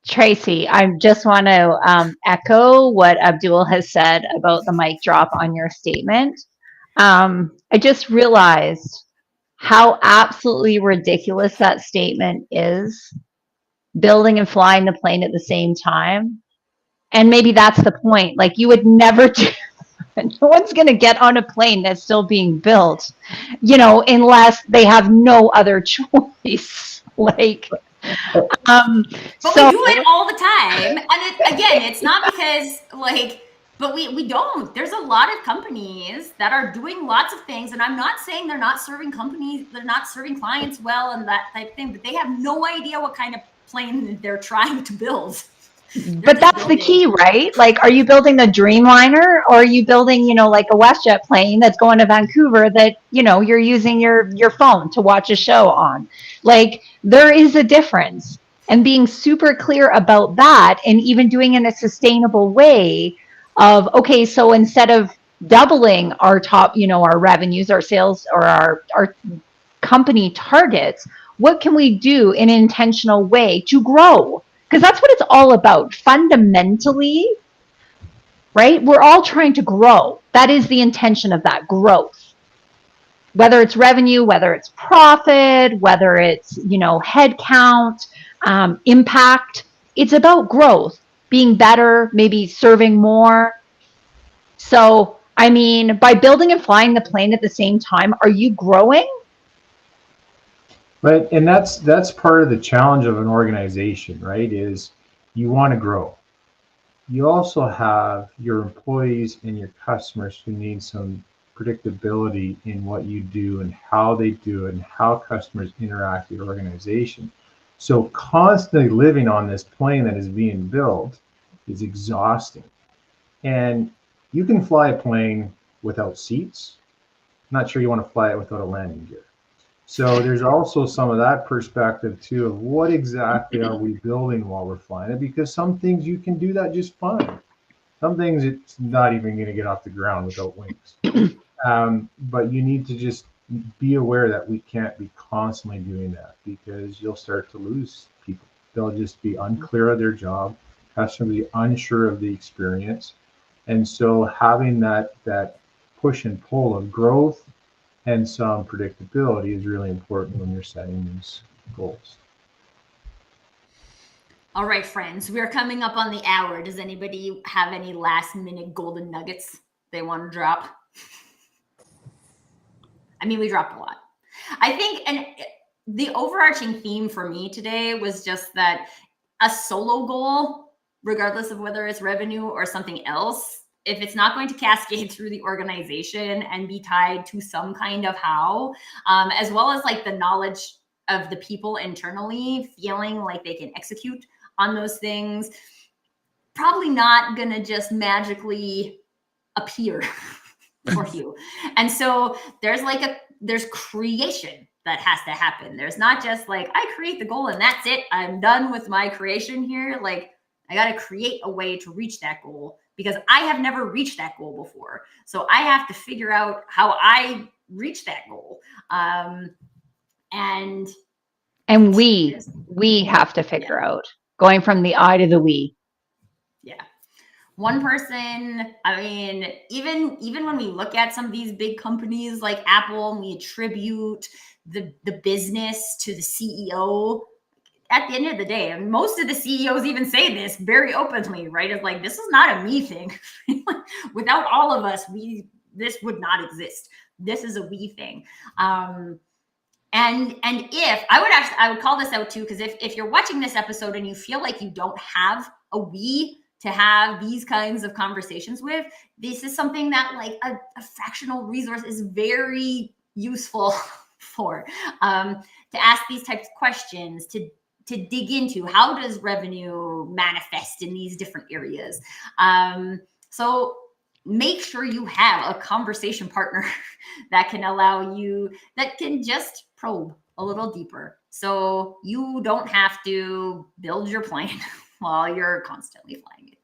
S3: Tracy, I just want to echo what Abdul has said about the mic drop on your statement. I just realized how absolutely ridiculous that statement is, building and flying the plane at the same time. And maybe that's the point. Like, you would never do, no one's going to get on a plane that's still being built, unless they have no other choice. Like,
S1: but we do it all the time. And it's not because but we don't. There's a lot of companies that are doing lots of things. And I'm not saying they're not serving clients well and that type of thing, but they have no idea what kind of plane they're trying to build.
S3: But that's the key, right? Like, are you building the Dreamliner, or are you building, like a WestJet plane that's going to Vancouver that, you're using your phone to watch a show on? Like, there is a difference. And being super clear about that, and even doing it in a sustainable way of, okay, so instead of doubling our top, our revenues, our sales, or our company targets, what can we do in an intentional way to grow? Because that's what it's all about. Fundamentally, right? We're all trying to grow. That is the intention of that growth. Whether it's revenue, whether it's profit, whether it's, head count, impact, it's about growth, being better, maybe serving more. So, by building and flying the plane at the same time, are you growing?
S5: But and that's part of the challenge of an organization, right? Is you want to grow. You also have your employees and your customers who need some predictability in what you do and how they do it and how customers interact with your organization. So constantly living on this plane that is being built is exhausting. And you can fly a plane without seats. I'm not sure you want to fly it without a landing gear. So there's also some of that perspective too, of what exactly are we building while we're flying it, because some things you can do that just fine. Some things it's not even going to get off the ground without wings. But you need to just be aware that we can't be constantly doing that, because you'll start to lose people. They'll just be unclear of their job, customers be unsure of the experience. And so having that push and pull of growth and some predictability is really important when you're setting these goals.
S1: All right, friends, we're coming up on the hour. Does anybody have any last minute golden nuggets they want to drop? We dropped a lot. I think, and the overarching theme for me today was just that a solo goal, regardless of whether it's revenue or something else, if it's not going to cascade through the organization and be tied to some kind of how, as well as like the knowledge of the people internally feeling like they can execute on those things, probably not going to just magically appear for you. And so there's creation that has to happen. There's not just like, I create the goal and that's it. I'm done with my creation here. Like, I got to create a way to reach that goal, because I have never reached that goal before. So I have to figure out how I reach that goal. And we have to figure out, going from the I to the we. Yeah. One person, even when we look at some of these big companies like Apple and we attribute the business to the CEO, at the end of the day, and most of the CEOs even say this very openly, right? It's like, this is not a me thing. Without all of us, this would not exist. This is a we thing. And if I would call this out too, because if you're watching this episode and you feel like you don't have a we to have these kinds of conversations with, this is something that like a fractional resource is very useful for, to ask these types of questions, to to dig into how does revenue manifest in these different areas. So make sure you have a conversation partner that can allow you, that can just probe a little deeper. So you don't have to build your plane while you're constantly flying it.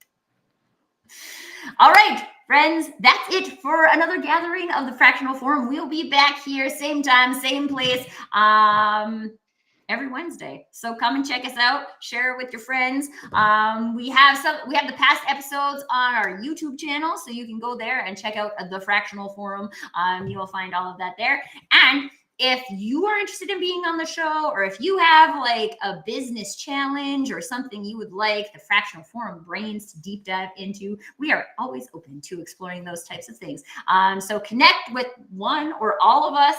S1: All right, friends, that's it for another gathering of the Fractional Forum. We'll be back here, same time, same place, every Wednesday. So come and check us out, share it with your friends. We have the past episodes on our YouTube channel, so you can go there and check out the Fractional Forum. You will find all of that there. And if you are interested in being on the show, or if you have like a business challenge or something you would like the Fractional Forum brains to deep dive into, we are always open to exploring those types of things. So connect with one or all of us.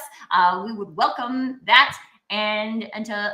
S1: We would welcome that. And until